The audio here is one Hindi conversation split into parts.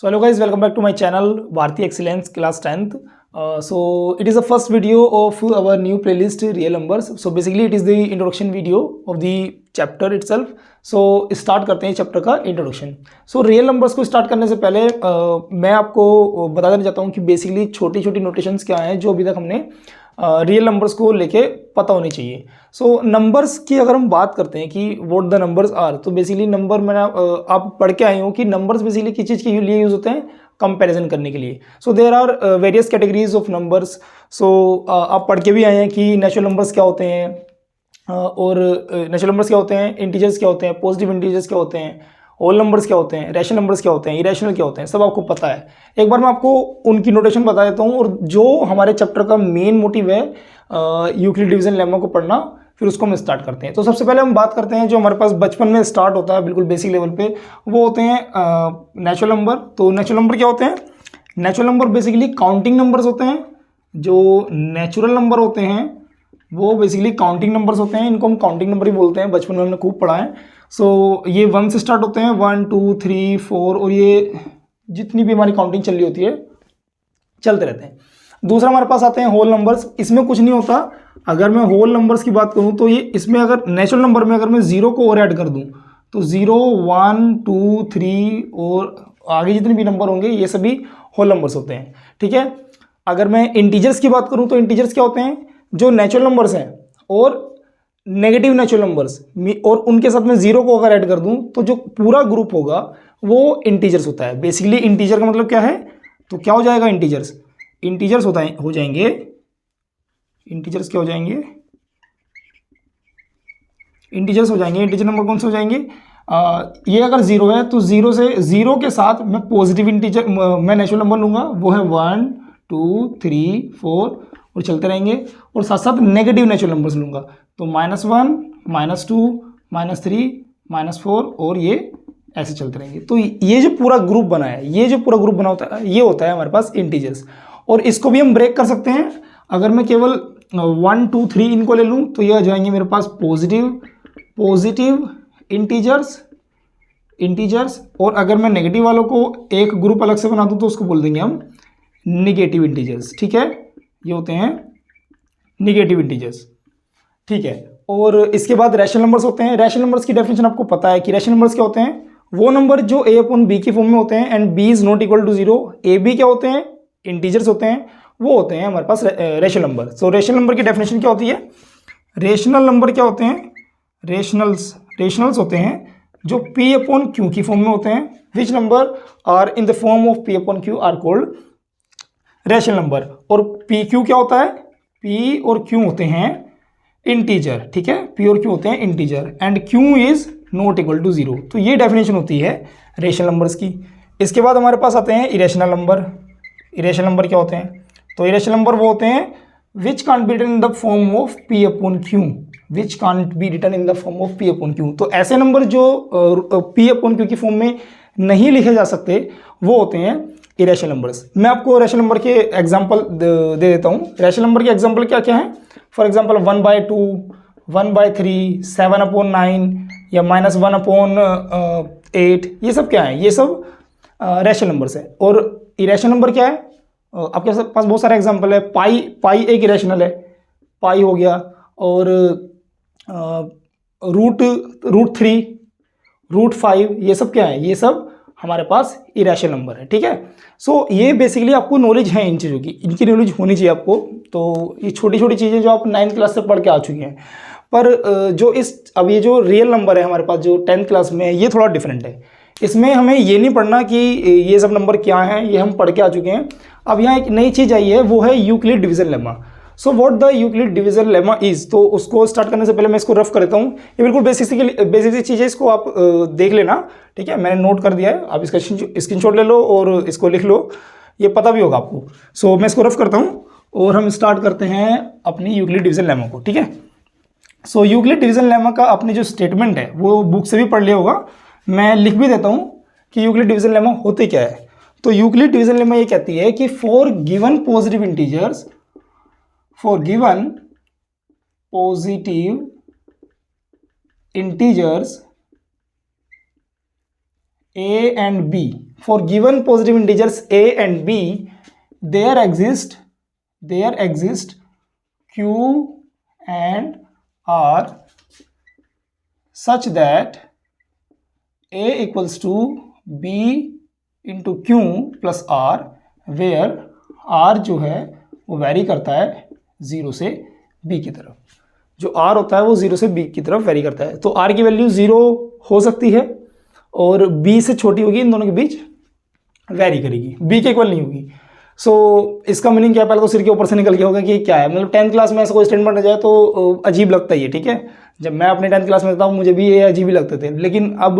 So hello guys, welcome back to my channel Bharti Excellence Class 10th. So it is the first video of our new playlist Real Numbers. So basically it is the introduction video of the chapter itself. So start करते हैं चैप्टर का इंट्रोडक्शन. So रियल नंबर्स को स्टार्ट करने से पहले मैं आपको बता देना चाहता हूँ कि बेसिकली छोटी छोटी नोटेशंस क्या हैं जो अभी तक हमने रियल नंबर्स को लेके पता होनी चाहिए. सो नंबर्स की अगर हम बात करते हैं कि व्हाट द नंबर्स आर, तो बेसिकली नंबर मैंने आप पढ़ के आए हो कि नंबर्स बेसिकली किस चीज़ के लिए यूज़ होते हैं, कंपैरिजन करने के लिए. So there are various categories of numbers. So आप पढ़ के भी आए हैं कि नेचुरल नंबर्स क्या होते हैं और नेचुरल नंबर्स क्या होते हैं, इंटीजर्स क्या होते हैं, पॉजिटिव इंटीजर्स क्या होते हैं, होल नंबर्स क्या होते हैं, रैशनल नंबर्स क्या होते हैं, इरेशनल क्या होते हैं, सब आपको पता है. एक बार मैं आपको उनकी नोटेशन बता देता हूँ. और जो हमारे चैप्टर का मेन मोटिव है यूक्लिड डिवीजन लेमा को पढ़ना, फिर उसको हम स्टार्ट करते हैं. तो सबसे पहले हम बात करते हैं जो हमारे पास बचपन में स्टार्ट होता है बिल्कुल बेसिक लेवल पे, वो होते हैं नेचुरल नंबर. तो नेचुरल नंबर क्या होते हैं? Natural number basically counting numbers होते हैं. जो नेचुरल नंबर होते हैं वो बेसिकली काउंटिंग नंबर्स होते हैं. इनको हम काउंटिंग नंबर ही बोलते हैं, बचपन में हमने खूब पढ़ा है. सो ये 1 से स्टार्ट होते हैं, 1 2 3 4, और ये जितनी भी हमारी काउंटिंग चल रही होती है चलते रहते हैं. दूसरा हमारे पास आते हैं होल नंबर्स. इसमें कुछ नहीं होता. अगर मैं होल नंबर्स की बात करूं तो ये इसमें अगर नेचुरल नंबर में अगर मैं 0 को और ऐड कर दूं तो 0 1 2 3 और आगे जितने भी नंबर होंगे ये सभी होल नंबर्स होते हैं. ठीक है. अगर मैं इंटीजर्स की बात करूं तो इंटीजर्स क्या होते हैं? जो नेचुरल नंबर्स हैं और नेगेटिव नेचुरल नंबर्स, और उनके साथ में 0 को अगर ऐड कर दूं तो जो पूरा ग्रुप होगा वो इंटीजर्स होता है. बेसिकली इंटीजर का मतलब क्या है? तो क्या हो जाएगा? इंटीजर्स. इंटीजर्स हो जाएंगे. इंटीजर्स क्या हो जाएंगे? इंटीजर्स हो जाएंगे. इंटीजर नंबर कौन से हो जाएंगे? ये अगर 0 है तो 0 से 0 के साथ मैं पॉजिटिव इंटीजर मैं नेचुरल नंबर लूंगा, वो है 1 2 3 4 और चलते रहेंगे. और साथ साथ नेगेटिव नेचुरल नंबर्स लूंगा तो -1 -2 -3 -4 और ये ऐसे चलते रहेंगे. तो ये जो पूरा ग्रुप बना है, ये जो पूरा ग्रुप बना होता है, ये होता है हमारे पास इंटीजर्स. और इसको भी हम ब्रेक कर सकते हैं. अगर मैं केवल 1 2 3 इनको ले लूँ तो ये आ जाएंगे मेरे पास पॉजिटिव इंटीजर्स. और अगर मैं नेगेटिव वालों को एक ग्रुप अलग से बना दूँ तो उसको बोल देंगे हम निगेटिव इंटीजर्स. ठीक है. ये होते हैं निगेटिव इंटीजर्स. ठीक है. और इसके बाद रैशनल नंबर्स होते हैं. रैशनल नंबर्स की डेफिनेशन आपको पता है कि रैशनल नंबर्स क्या होते हैं? वो नंबर जो a अपॉन b की फॉर्म में होते हैं and b is not equal to 0. a b क्या होते हैं? इंटीजर्स होते हैं. वो होते हैं हमारे पास rational number. So rational number की डेफिनेशन क्या होती है? रैशनल नंबर क्या होते हैं? रेशनल्स होते हैं जो p अपॉन q की फॉर्म में होते हैं. Which number are in the form of p upon q are called rational number. और p q क्या होता है? p और q होते हैं इंटीजर. ठीक है. p और q होते हैं integer and q is not equal to 0. तो ये डेफिनेशन होती है रेशनल नंबर्स की. इसके बाद हमारे पास आते हैं इरेशनल नंबर. इरेशनल नंबर क्या होते हैं? तो इरेशनल नंबर वो होते हैं which can't be written in the form of p upon q. Which can't be written in the form of p upon q. तो ऐसे नंबर जो p अपॉन q की फॉर्म में नहीं लिखे जा सकते वो होते हैं इरेशनल नंबर्स. मैं आपको रैशनल नंबर के एग्जांपल दे देता हूँ. रैशनल नंबर के एग्जांपल क्या क्या है? फॉर एग्जांपल 1/2, 1/3, 7/9 या -1/8. ये सब क्या है? ये सब रैशनल नंबर्स है. और इरेशनल नंबर क्या है? आपके पास बहुत सारे एग्जांपल है. पाई एक इरेशनल है, पाई हो गया. और √3, √5, ये सब क्या है? ये सब हमारे पास इरेशनल नंबर है. ठीक है. सो ये बेसिकली आपको नॉलेज है इन चीज़ों की, इनकी नॉलेज होनी चाहिए आपको. तो ये छोटी छोटी चीज़ें जो आप 9th क्लास से पढ़ के आ चुकी हैं. पर जो अब ये जो रियल नंबर है हमारे पास जो 10th क्लास में है, ये थोड़ा डिफरेंट है. इसमें हमें ये नहीं पढ़ना कि ये सब नंबर क्या हैं, ये हम पढ़ के आ चुके हैं. अब यहाँ एक नई चीज़ आई है, वो है Euclid division lemma. So what the Euclid division lemma is. तो उसको स्टार्ट करने से पहले मैं इसको रफ कर देता हूँ. ये बिल्कुल बेसिक सी चीज़ है, इसको आप देख लेना. ठीक है. मैंने नोट कर दिया है, आप इसका स्क्रीनशॉट ले लो और इसको लिख लो, ये पता भी होगा आपको. सो मैं इसको रफ करता हूँ और हम स्टार्ट करते हैं अपनी यूक्लिड डिवीजन लेमा को. ठीक है. सो यूक्लिड डिवीजन लेमा का अपनी जो स्टेटमेंट है वो बुक से भी पढ़ लिया होगा. मैं लिख भी देता हूँ कि यूक्लिड डिवीजन लेमा होते क्या है. तो यूक्लिड डिवीजन लेमा ये कहती है कि for given positive integers, for given positive integers A and B, for given positive integers A and B, there exist Q and R such that A equals to B into Q plus R, where R जो है वो वैरी करता है 0 से B की तरफ। जो R होता है वो 0 से B की तरफ वैरी करता है। तो R की वैल्यू 0 हो सकती है और B से छोटी होगी, इन दोनों के बीच वैरी करेगी, B के इक्वल नहीं होगी। सो इसका मीनिंग क्या है, पहले तो सिर के ऊपर से निकल गया होगा कि क्या है। मतलब 10th क्लास में ऐसा कोई स्टेटमेंट आ जाए तो अजीब लगता ही है, ठीक है। जब मैं अपने 10th क्लास में था मुझे भी ये अजीब ही लगते थे, लेकिन अब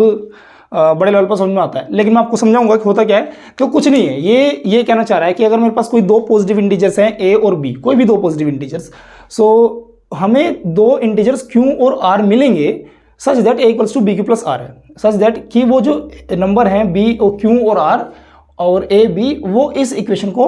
बड़े लेवल पर समझ में आता है। लेकिन मैं आपको समझाऊंगा कि होता क्या है। तो कुछ नहीं है, ये कहना चाह रहा है कि अगर मेरे पास कोई दो पॉजिटिव इंटीजर्स हैं A और B, कोई भी दो पॉजिटिव इंटीजर्स, सो हमें दो इंटीजर्स Q और R मिलेंगे such that A equals to BQ plus R है, सच दैट कि वो जो नंबर हैं B और Q और R और A B वो इस इक्वेशन को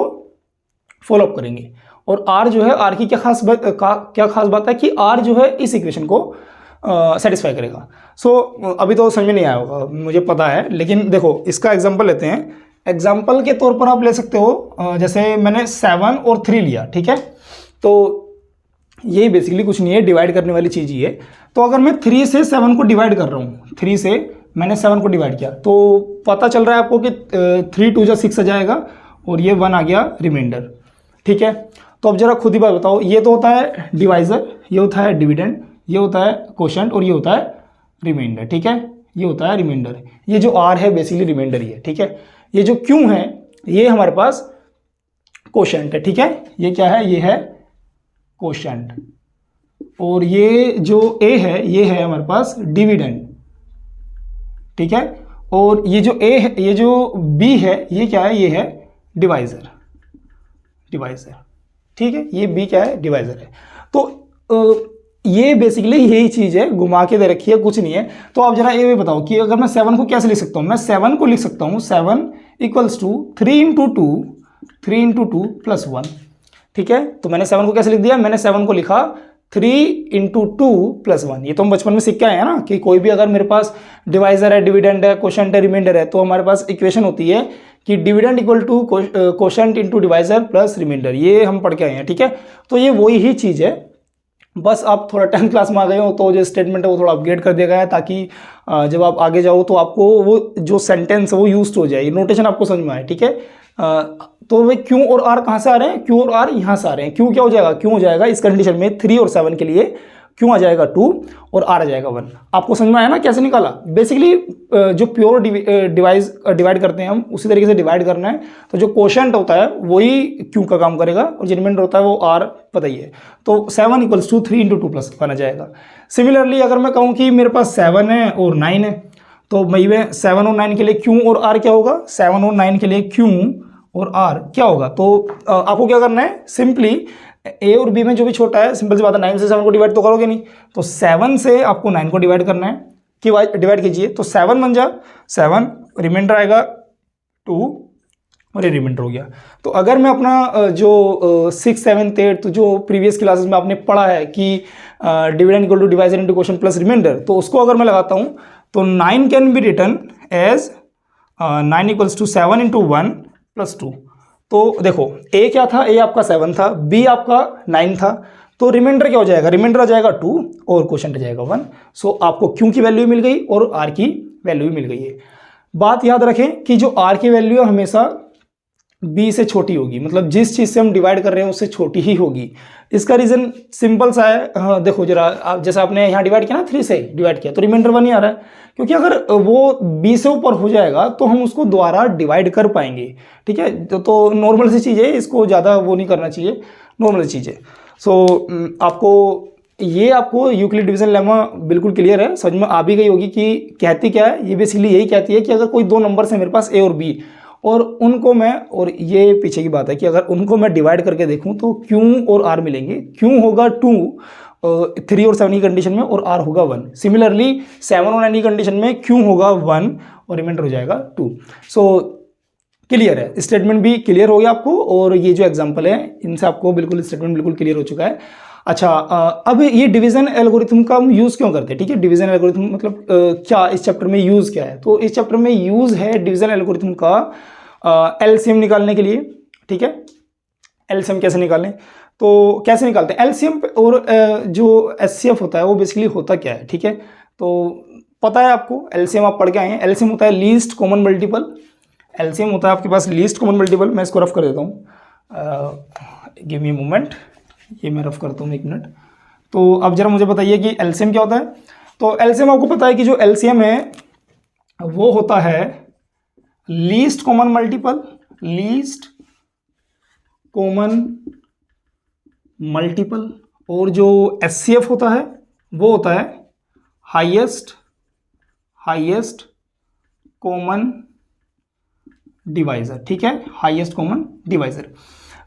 फॉलो अप करेंगे। और R जो है, R की क्या खास बात है कि R जो है इस इक्वेशन को सेटिस्फाई करेगा। सो अभी तो समझ में नहीं आया होगा मुझे पता है, लेकिन देखो इसका एग्जांपल लेते हैं। एग्जांपल के तौर पर आप ले सकते हो, जैसे मैंने 7 और 3 लिया, ठीक है। तो ये बेसिकली कुछ नहीं है, डिवाइड करने वाली चीज़ ही है। तो अगर मैं 3 से 7 को डिवाइड कर रहा हूँ, 3 से मैंने 7 को डिवाइड किया, तो पता चल रहा है आपको कि 3 2 जा 6 आ जाएगा और ये 1 आ गया रिमाइंडर, ठीक है। तो अब जरा खुद ही बात बताओ, ये तो होता है डिवाइजर, ये होता है डिविडेंड, ये होता है कोशेंट और ये होता है रिमाइंडर, ठीक है। ये होता है रिमाइंडर, ये जो R है बेसिकली रिमाइंडर ही है, ठीक है। ये जो Q है ये हमारे पास कोशेंट है, ठीक है। ये क्या है, ये है कोशेंट। और ये जो A है ये है हमारे पास डिविडेंड, ठीक है। और ये जो A है, ये जो B है ये क्या है, ये है डिवाइजर, ठीक है। ये B क्या है, डिवाइजर है। तो ये बेसिकली यही चीज़ है, घुमा के दे रखी है, कुछ नहीं है। तो आप जरा ये बताओ कि अगर मैं 7 को कैसे लिख सकता हूँ। मैं 7 को लिख सकता हूँ 7 इक्वल्स टू 3 इंटू 2 प्लस 1, ठीक है। तो मैंने 7 को कैसे लिख दिया, मैंने 7 को लिखा 3 इंटू 2 प्लस 1। ये तो हम बचपन में सीख के आए हैं ना कि कोई भी अगर मेरे पास डिवाइजर है, डिविडेंड है, कोशेंट है, रिमाइंडर है, तो हमारे पास इक्वेशन होती है कि dividend equal to quotient into divisor plus remainder. ये हम पढ़ के आए हैं, ठीक है। तो ये वही ही चीज़ है, बस आप थोड़ा 10th क्लास में आ गए हो तो जो स्टेटमेंट है वो थोड़ा अपग्रेड कर दिया गया है, ताकि जब आप आगे जाओ तो आपको वो जो सेंटेंस है वो यूज हो जाए, नोटेशन आपको समझ में आए, ठीक है। तो वे Q और R कहाँ से आ रहे हैं, Q और R यहाँ से आ रहे हैं। Q क्या हो जाएगा, Q हो जाएगा इस कंडीशन में 3 और 7 के लिए Q आ जाएगा 2 और R आ जाएगा 1। आपको समझ में आया ना कैसे निकाला। बेसिकली जो प्योर डिवाइड करते हैं हम उसी तरीके से डिवाइड करना है। तो जो कोशेंट होता है वही Q का काम करेगा और जो रिमाइंडर होता है वो R, पता ही है। तो 7 इक्वल्स टू 3 इंटू 2 प्लस 1 आ जाएगा। सिमिलरली अगर मैं कहूँ कि मेरे पास 7 है और 9 है, तो मैं 7 और 9 के लिए Q और R क्या होगा, 7 और 9 के लिए Q और R क्या होगा। तो आपको क्या करना है, सिंपली A और B में जो भी छोटा है, सिंपल सी बात है, 9 से 7 को डिवाइड तो करोगे नहीं, तो 7 से आपको 9 को डिवाइड करना है कि डिवाइड कीजिए। तो 7 बन जा 7, रिमाइंडर आएगा 2 और ये रिमाइंडर हो गया। तो अगर मैं अपना जो 6 7 8 जो प्रीवियस क्लासेस में आपने पढ़ा है कि dividend equal to divisor into quotient plus remainder, तो उसको अगर मैं लगाता हूँ तो 9 can be written as 9 equals to 7 into 1 plus 2। तो देखो A क्या था, A आपका 7 था, B आपका 9 था, तो रिमाइंडर क्या हो जाएगा, रिमाइंडर आ जाएगा 2 और कोशेंट आ जाएगा 1। सो आपको Q की वैल्यू मिल गई और R की वैल्यू भी मिल गई है। बात याद रखें कि जो R की वैल्यू है हमेशा B से छोटी होगी, मतलब जिस चीज़ से हम डिवाइड कर रहे हैं उससे छोटी ही होगी। इसका रीज़न सिंपल सा है, हाँ देखो जरा, आप जैसे आपने यहाँ डिवाइड किया ना, 3 से डिवाइड किया तो रिमाइंडर 1 ही आ रहा है, क्योंकि अगर वो B से ऊपर हो जाएगा तो हम उसको दोबारा डिवाइड कर पाएंगे, ठीक है। तो नॉर्मल सी चीज़ है, इसको ज़्यादा वो नहीं करना चाहिए, नॉर्मल सी चीज़ है। सो आपको यूक्लिड डिवीजन लेमा बिल्कुल क्लियर है, समझ में आ भी गई होगी कि कहती क्या है। ये बेसिकली यही कहती है कि अगर कोई दो नंबर है मेरे पास A और B, और उनको मैं, और ये पीछे की बात है कि अगर उनको मैं डिवाइड करके देखूं तो Q और R मिलेंगे। Q होगा 2 3 और 7 की कंडीशन में और R होगा 1। सिमिलरली 7 और 9 की कंडीशन में Q होगा 1 और रिमाइंडर हो जाएगा 2। सो क्लियर है, स्टेटमेंट भी क्लियर हो गया आपको, और ये जो एग्जांपल है इनसे आपको बिल्कुल स्टेटमेंट बिल्कुल क्लियर हो चुका है। अच्छा, अब ये डिवीजन एल्गोरिथम का हम यूज़ क्यों करते हैं? ठीक है, डिवीजन एल्गोरिथम मतलब क्या इस चैप्टर में यूज़ क्या है? तो इस चैप्टर में यूज़ है डिवीजन एल्गोरिथम का एलसीएम निकालने के लिए। ठीक है, एलसीएम कैसे निकालें? तो कैसे निकालते हैं एलसीएम और जो एचसीएफ होता है वो बेसिकली होता क्या है? ठीक है, तो पता है आपको, एलसीएम आप पढ़ के आए हैं। एलसीएम होता है लीस्ट कॉमन मल्टीपल। एलसीएम होता है आपके पास लीस्ट कॉमन मल्टीपल। मैं इसको रफ कर देता हूँ, गिव मी मोमेंट, ये मैं रफ करता हूँ 1 मिनट। तो अब जरा मुझे बताइए कि एलसीएम क्या होता है। तो एलसीएम आपको पता है कि जो एलसीएम है वो होता है least common multiple, least common multiple, और जो एचसीएफ होता है वो होता है हाईएस्ट कॉमन डिवाइजर। ठीक है, हाईएस्ट कॉमन डिवाइजर।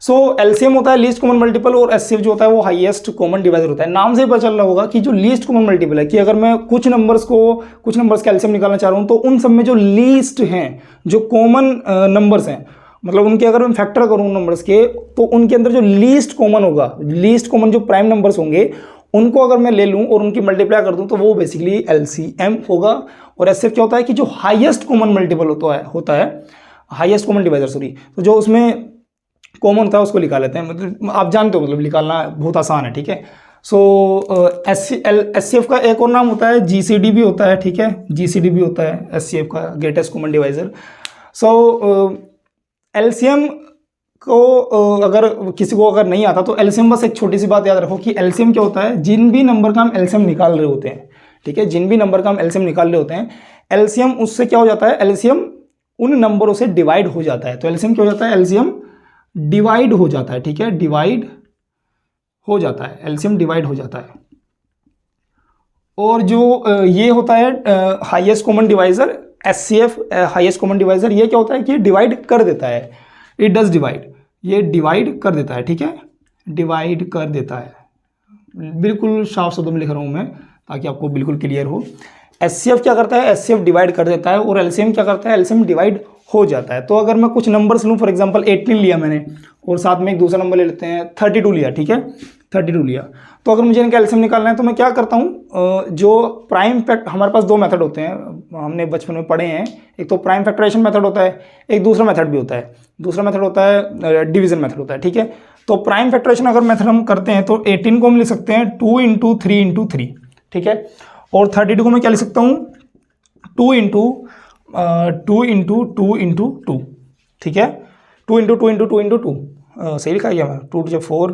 सो एलसीएम होता है लीस्ट कॉमन मल्टीपल और एचसीएफ जो होता है वो हाईएस्ट कॉमन डिवाइजर होता है। नाम से पता चल रहा होगा कि जो लीस्ट कॉमन मल्टीपल है कि अगर मैं कुछ नंबर्स का एलसीएम निकालना चाह रहा हूं तो उन सब में जो लीस्ट हैं, जो कॉमन नंबर्स हैं, मतलब उनके अगर मैं फैक्टर करूं नंबर्स के, तो उनके अंदर जो लीस्ट कॉमन होगा, लीस्ट कॉमन जो प्राइम नंबर्स होंगे उनको अगर मैं ले लूं और उनकी मल्टीप्लाई कर दूं तो वो बेसिकली एलसीएम होगा। और एचसीएफ क्या होता है कि जो हाईएस्ट कॉमन मल्टीपल होता है हाईएस्ट कॉमन डिवाइजर, सॉरी, तो जो उसमें कॉमन होता है उसको निकाल लेते हैं। मतलब आप जानते हो, मतलब निकालना बहुत आसान है। ठीक है, सो एचसीएफ का एक और नाम होता है जीसीडी भी होता है। ठीक है, जीसीडी भी होता है एचसीएफ का, ग्रेटेस्ट कॉमन डिवाइजर। सो एलसीएम को अगर किसी को अगर नहीं आता तो एलसीएम, बस एक छोटी सी बात याद रखो कि एलसीएम क्या होता है, जिन भी नंबर का हम एलसीएम निकाल रहे होते हैं, ठीक है, जिन भी नंबर का हम एलसीएम निकाल रहे होते हैं, एलसीएम उससे क्या हो जाता है, एलसीएम उन नंबरों से डिवाइड हो जाता है। तो एलसीएम क्या हो जाता है, एलसीएम डिवाइड हो जाता है। ठीक है, डिवाइड हो जाता है, एलसीएम डिवाइड हो जाता है। और जो ये होता है highest common divisor, HCF highest common divisor, ये क्या होता है कि डिवाइड कर देता है, इट डज डिवाइड, ये डिवाइड कर देता है। ठीक है, डिवाइड कर देता है, बिल्कुल साफ शब्दों में लिख रहा हूँ मैं ताकि आपको बिल्कुल क्लियर हो। एचसीएफ क्या करता है, एचसीएफ डिवाइड कर देता है, और एलसीएम क्या करता है, एलसीएम डिवाइड हो जाता है। तो अगर मैं कुछ नंबर्स लूँ, फॉर एग्जांपल 18 लिया मैंने और साथ में एक दूसरा नंबर ले लेते हैं 32 लिया। ठीक है, 32 लिया, तो अगर मुझे इनका एलसीएम निकालना है तो मैं क्या करता हूँ, जो प्राइम फैक्ट, हमारे पास 2 मेथड होते हैं, हमने बचपन में पढ़े हैं। एक तो प्राइम फैक्टराइजेशन मेथड होता है, एक दूसरा मेथड भी होता है, दूसरा मेथड होता है डिवीजन मेथड होता है। ठीक है, तो प्राइम फैक्टराइजेशन अगर मेथड हम करते हैं तो 18 को हम लिख सकते हैं 2 × 3 × 3। ठीक है, और 32 को मैं क्या लिख सकता हूँ, 2 × 2 × 2 × 2। ठीक है, 2 × 2 × 2 × 2, सही लिखा गया मैं, 2 × 4,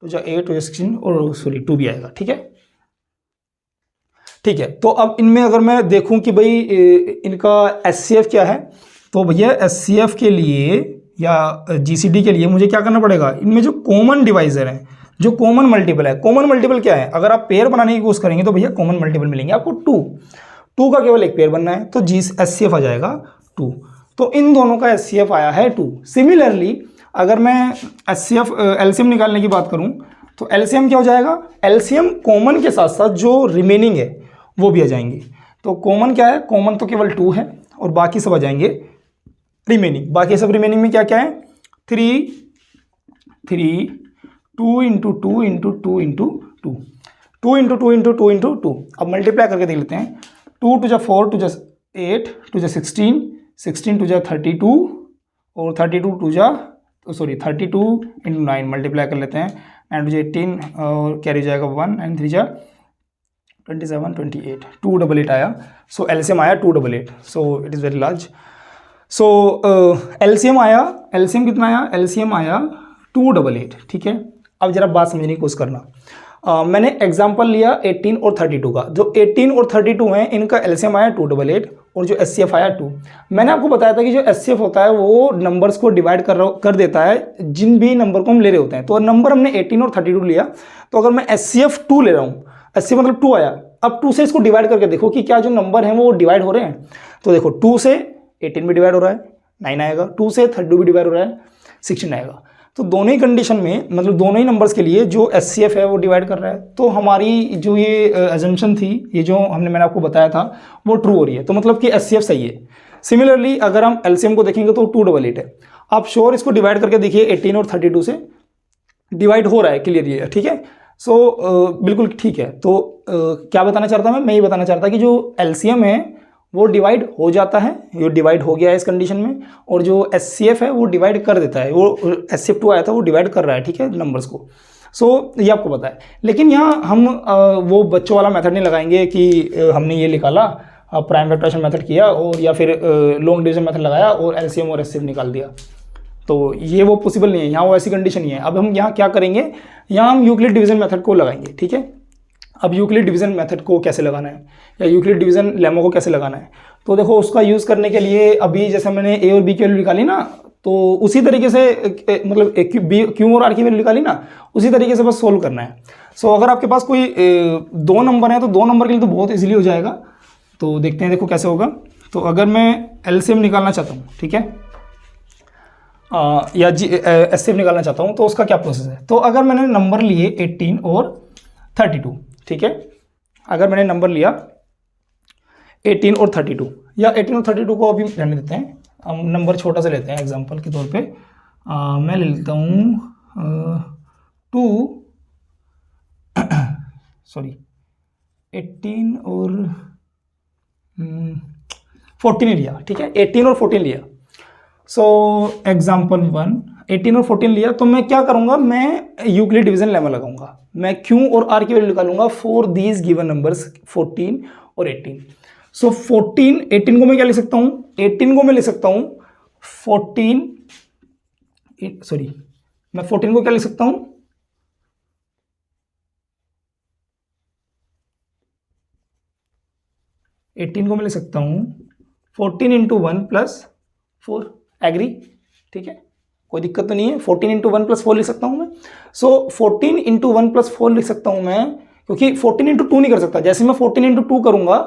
2 × 8, 2 × 16 और सॉरी 2 भी आएगा। ठीक है, ठीक है। तो अब इनमें अगर मैं देखूं कि भाई इनका एचसीएफ क्या है, तो भैया एचसीएफ के लिए या जीसीडी के लिए मुझे क्या करना पड़ेगा, इनमें जो कॉमन डिवाइजर है, जो कॉमन मल्टीपल है, कॉमन मल्टीपल क्या है, अगर आप पेयर बनाने की कोशिश करेंगे तो भैया कॉमन मल्टीपल मिलेंगे आपको 2 का केवल एक पेयर बनना है, तो जी एचसीएफ आ जाएगा 2। तो इन दोनों का एचसीएफ आया है 2। सिमिलरली अगर मैं एचसीएफ एलसीएम निकालने की बात करूं तो एलसीएम क्या हो जाएगा, एलसीएम कॉमन के साथ साथ जो रिमेनिंग है वो भी आ जाएंगे। तो कॉमन क्या है, कॉमन तो केवल 2 है और बाकी सब आ जाएंगे रिमेनिंग। बाकी सब रिमेनिंग में क्या क्या है, 3, 2 × 2 × 2 × 2 × 2, 2 × 2 × 2 × 2। अब मल्टीप्लाई करके देख लेते हैं, 2 × 4 × 8 × 16, 16 × 32 और 32 × 9 मल्टीप्लाई कर लेते हैं, 9 × 18 और कैरी जाएगा 1, 9 × 3 27, 28, 288 आया। सो एलसीएम आया 288। So it is very large. So LCM आया, एलसीएम कितना आया, एलसीएम आया 288। ठीक है, अब जरा बात समझने की कोशिश करना। मैंने एग्जांपल लिया 18 और 32 का, जो 18 और 32 हैं इनका एलसीएम आया 288 और जो एचसीएफ आया 2। मैंने आपको बताया था कि जो एचसीएफ होता है वो नंबर्स को डिवाइड कर देता है जिन भी नंबर को हम ले रहे होते हैं। तो नंबर हमने 18 और 32 लिया, तो अगर मैं एचसीएफ 2 ले रहा हूँ, एचसीएफ मतलब 2 आया, अब 2 से इसको डिवाइड करके देखो कि क्या जो नंबर हैं वो डिवाइड हो रहे हैं। तो देखो 2 से 18 भी डिवाइड हो रहा है, 9 आएगा, 2 से 32 भी डिवाइड हो रहा है, 16 आएगा। तो दोनों ही कंडीशन में, मतलब दोनों ही नंबर्स के लिए जो एचसीएफ है वो डिवाइड कर रहा है। तो हमारी जो ये अजम्पशन थी, ये जो मैंने आपको बताया था वो ट्रू हो रही है, तो मतलब कि एचसीएफ सही है। सिमिलरली अगर हम एलसीएम को देखेंगे तो 288 है। आप श्योर इसको डिवाइड करके देखिए, 18 और 32 से डिवाइड हो रहा है क्लियरली, ठीक है। बिल्कुल ठीक है। तो क्या बताना चाहता मैं ये बताना चाहता कि जो एलसीएम है वो डिवाइड हो जाता है, ये डिवाइड हो गया है इस कंडीशन में, और जो एचसीएफ है वो डिवाइड कर देता है, वो HCF2 आया था वो डिवाइड कर रहा है, ठीक है, नंबर्स को। ये आपको पता है। लेकिन यहाँ हम वो बच्चों वाला मेथड नहीं लगाएंगे कि हमने ये निकाला, प्राइम फैक्टराइजेशन मेथड किया, और या फिर लॉन्ग डिवीजन मेथड लगाया और एलसीएम और एचसीएफ निकाल दिया। तो ये वो पॉसिबल नहीं है, यहाँ वो ऐसी कंडीशन नहीं है। अब हम यहाँ क्या करेंगे, यहाँ हम यूक्लिड डिवीजन मेथड को लगाएंगे, ठीक है। अब यूक्लिड डिवीजन मेथड को कैसे लगाना है, या यूक्लिड डिवीजन लेमो को कैसे लगाना है, तो देखो उसका यूज़ करने के लिए अभी जैसे मैंने ए और बी की वैल्यू निकाली ना, तो उसी तरीके से मतलब क्यू और आर की वैल्यू निकाली ना, उसी तरीके से बस सोल्व करना है। अगर आपके पास कोई 2 नंबर है तो 2 नंबर के लिए तो बहुत ईजिली हो जाएगा। तो देखते हैं, देखो कैसे होगा। तो अगर मैं एलसीएम निकालना चाहता हूँ, ठीक है, या एचसीएफ निकालना चाहता हूँ, तो उसका क्या प्रोसेस है। तो अगर मैंने नंबर लिए 18 और 32, ठीक है, अगर मैंने नंबर लिया 18 और 32, या 18 और 32 को अभी रहने देते हैं, हम नंबर छोटा से लेते हैं एग्जांपल के तौर पे। मैं ले लेता हूँ 18 और 14 लिया, ठीक है, 18 और 14 लिया। एग्जाम्पल 1, 18 और 14 लिया, तो मैं क्या करूंगा, मैं यूक्लिड डिवीजन लेमा लगाऊंगा, मैं क्यू और आर की वैल्यू निकालूंगा फॉर दीज गिवन नंबर्स 14 और 18। 18 को मैं क्या लिख सकता हूं, 18 को मैं लिख सकता हूं 14 को क्या लिख सकता हूं, 18 को मैं लिख सकता हूं 14 इंटू 1 प्लस 4, एग्री, ठीक है, कोई दिक्कत तो नहीं है। 14 इंटू 1 प्लस 4 लिख सकता हूं मैं। 14 इंटू 1 प्लस 4 लिख सकता हूं मैं, क्योंकि 14 इंटू 2 नहीं कर सकता। जैसे मैं 14 इंटू 2 करूंगा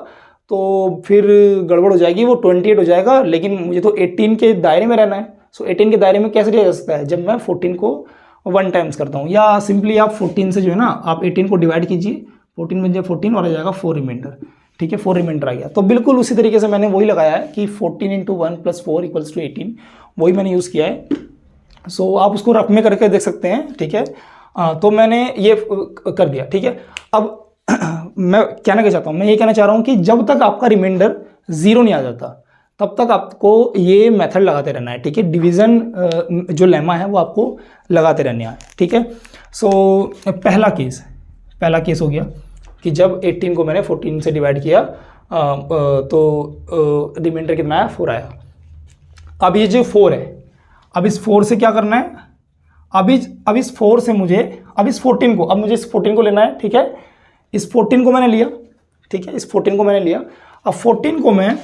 तो फिर गड़बड़ हो जाएगी, वो 28 हो जाएगा, लेकिन मुझे तो 18 के दायरे में रहना है। 18 के दायरे में कैसे लिया जा सकता है, जब मैं 14 को 1 टाइम्स करता हूँ, या सिंपली आप 14 से जो है ना, आप 18 को डिवाइड कीजिए, 14 बन जाए 14 और आ जाएगा 4 रिमाइंडर, ठीक है, 4 रिमाइंडर आ गया। तो बिल्कुल उसी तरीके से मैंने वही लगाया है कि 14 इंटू 1 प्लस 4 इक्वल्स टू 18, वही मैंने यूज़ किया है। आप उसको रफ में करके देख सकते हैं, ठीक है। तो मैंने ये कर दिया, ठीक है। अब मैं कहना क्या चाहता हूँ, मैं ये कहना चाह रहा हूँ कि जब तक आपका रिमाइंडर 0 नहीं आ जाता तब तक आपको ये मेथड लगाते रहना है, ठीक है। डिवीज़न जो लेमा है वो आपको लगाते रहना है, ठीक है। पहला केस हो गया कि जब 18 को मैंने 14 से डिवाइड किया तो रिमाइंडर कितना आया, 4 आया। अब ये जो 4 है, अब इस 4 से क्या करना है, अब इस 4 से मुझे, अब इस 14 को, अब मुझे इस 14 को लेना है, ठीक है। इस 14 को मैंने लिया, ठीक है, इस 14 को मैंने लिया। अब 14 को मैं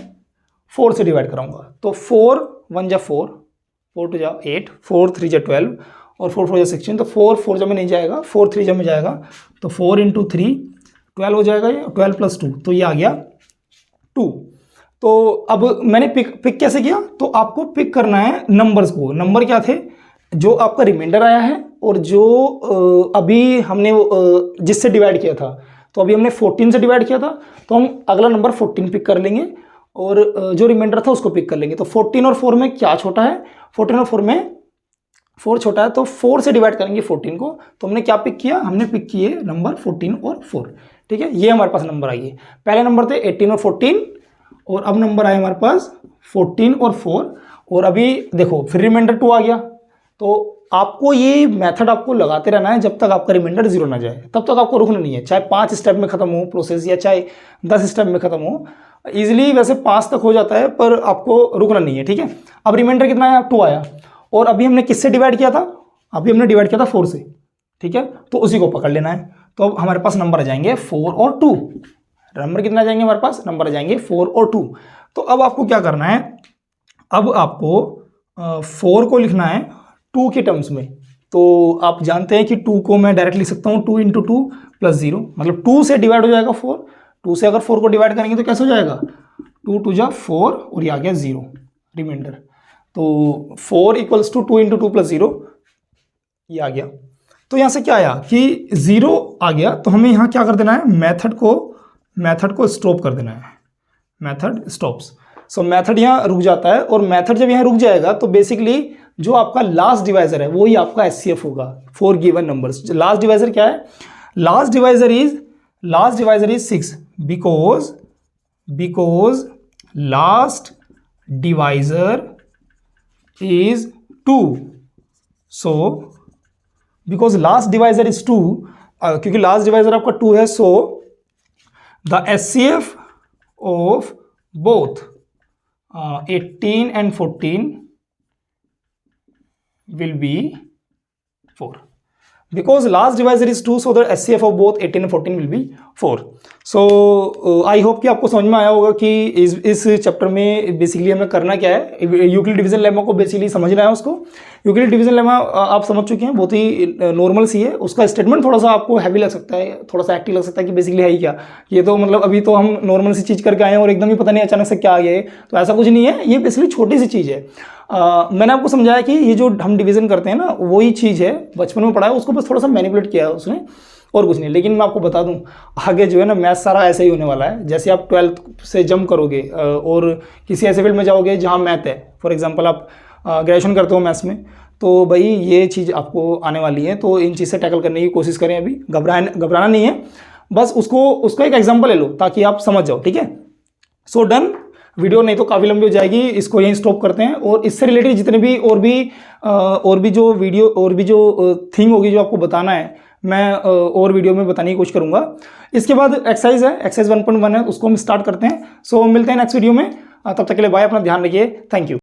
4 से डिवाइड कराऊंगा, तो 4 1 जा 4, 4 2 जा 8, 4 3 जा 12 और 4 4 जा 16। तो 4 4 जा में नहीं जाएगा, 4 3 जा में जाएगा, तो 4 इंटू 3 12 हो जाएगा, ये 12 प्लस 2, तो ये आ गया 2। तो अब मैंने पिक कैसे किया, तो आपको पिक करना है नंबर्स को। नंबर क्या थे, जो आपका रिमाइंडर आया है और जो अभी हमने जिससे डिवाइड किया था। तो अभी हमने 14 से डिवाइड किया था, तो हम अगला नंबर 14 पिक कर लेंगे, और जो रिमाइंडर था उसको पिक कर लेंगे। तो 14 और 4 में क्या छोटा है, 14 और 4 में 4 छोटा है, तो 4 से डिवाइड करेंगे 14 को। तो हमने क्या पिक किया, हमने पिक किए नंबर 14 और 4, ठीक है। ये हमारे पास नंबर आई है। पहले नंबर थे 18 और 14, और अब नंबर आए हमारे पास 14 और 4, और अभी देखो फिर रिमाइंडर 2 आ गया। तो आपको ये मेथड आपको लगाते रहना है जब तक आपका रिमाइंडर 0 ना जाए, तब तक आपको रुकना नहीं है। चाहे 5 स्टेप में खत्म हो प्रोसेस, या चाहे 10 स्टेप में खत्म हो, इजीली वैसे 5 तक हो जाता है, पर आपको रुकना नहीं है, ठीक है। अब रिमाइंडर कितना आया, 2 आया, और अभी हमने किससे डिवाइड किया था, अभी हमने डिवाइड किया था 4 से, ठीक है। तो उसी को पकड़ लेना है। तो अब हमारे पास नंबर आ जाएंगे 4 और 2। नंबर कितना आ जाएंगे हमारे पास, नंबर आ जाएंगे 4 और 2। तो अब आपको क्या करना है, अब आपको 4 को लिखना है 2 के टर्म्स में। तो आप जानते हैं कि 2 को मैं डायरेक्ट लिख सकता हूँ 2 इंटू 2 प्लस 0, मतलब 2 से डिवाइड हो जाएगा 4। 2 से अगर 4 को डिवाइड करेंगे तो कैसे हो जाएगा, 2 2 जा 4, और ये आ गया 0 रिमाइंडर। तो 4 इक्वल्स टू 2 इंटू 2 प्लस 0, ये आ गया। तो यहाँ से क्या आया कि 0 आ गया। तो हमें यहाँ क्या कर देना है, मेथड को स्टॉप कर देना है, मेथड स्टॉप्स। मेथड यहाँ रुक जाता है, और मेथड जब यहाँ रुक जाएगा तो बेसिकली जो आपका लास्ट डिवाइजर है वही आपका एचसीएफ होगा for given numbers. Last divisor क्या है, Last divisor is 6 because last divisor is 2. So because last divisor is 2, क्योंकि last divisor आपका 2 है, so the HCF of both 18 and 14 will be 4. Because last divisor is 2, so the HCF of both 18 and 14 will be 4. So I hope कि आपको समझ में आया होगा कि इस चैप्टर में बेसिकली हमें करना क्या है। यूक्लिड डिवीजन लेमा को बेसिकली समझना है उसको। यूक्लिड डिवीजन लेमा आप समझ चुके हैं, बहुत ही नॉर्मल सी है। उसका स्टेटमेंट थोड़ा सा आपको हैवी लग सकता है, थोड़ा सा एक्टिव लग सकता है कि बेसिकली है ही क्या ये, तो मतलब अभी तो हम नॉर्मल सी चीज़ करके आए हैं और एकदम ही पता नहीं अचानक से क्या आ गया है, तो ऐसा कुछ नहीं है। ये बेसिकली छोटी सी चीज़ है। मैंने आपको समझाया कि ये जो हम डिवीजन करते हैं ना, वही चीज़ है, बचपन में पढ़ा है उसको, बस थोड़ा सा मैनिपुलेट किया है उसने, और कुछ नहीं। लेकिन मैं आपको बता दूं, आगे जो है ना मैथ सारा ऐसे ही होने वाला है। जैसे आप 12th से जंप करोगे और किसी ऐसे फील्ड में जाओगे जहां मैथ है, फॉर एग्जांपल आप ग्रेजुएशन करते हो मैथ्स में, तो भाई ये चीज़ आपको आने वाली है, तो इन चीज़ से टैकल करने की कोशिश करें। अभी घबराना नहीं है, बस उसका एक एग्जाम्पल ले लो ताकि आप समझ जाओ, ठीक है। So done. वीडियो नहीं तो काफ़ी लंबी हो जाएगी, इसको यहीं स्टॉप करते हैं। और इससे रिलेटेड जितने भी और भी जो वीडियो और भी जो थिंग होगी जो आपको बताना है, मैं और वीडियो में बताने की कोशिश करूंगा। इसके बाद एक्सरसाइज है, एक्सरसाइज 1.1 है, उसको हम स्टार्ट करते हैं। सो मिलते हैं नेक्स्ट वीडियो में, तब तक के लिए बाय, अपना ध्यान रखिए, थैंक यू।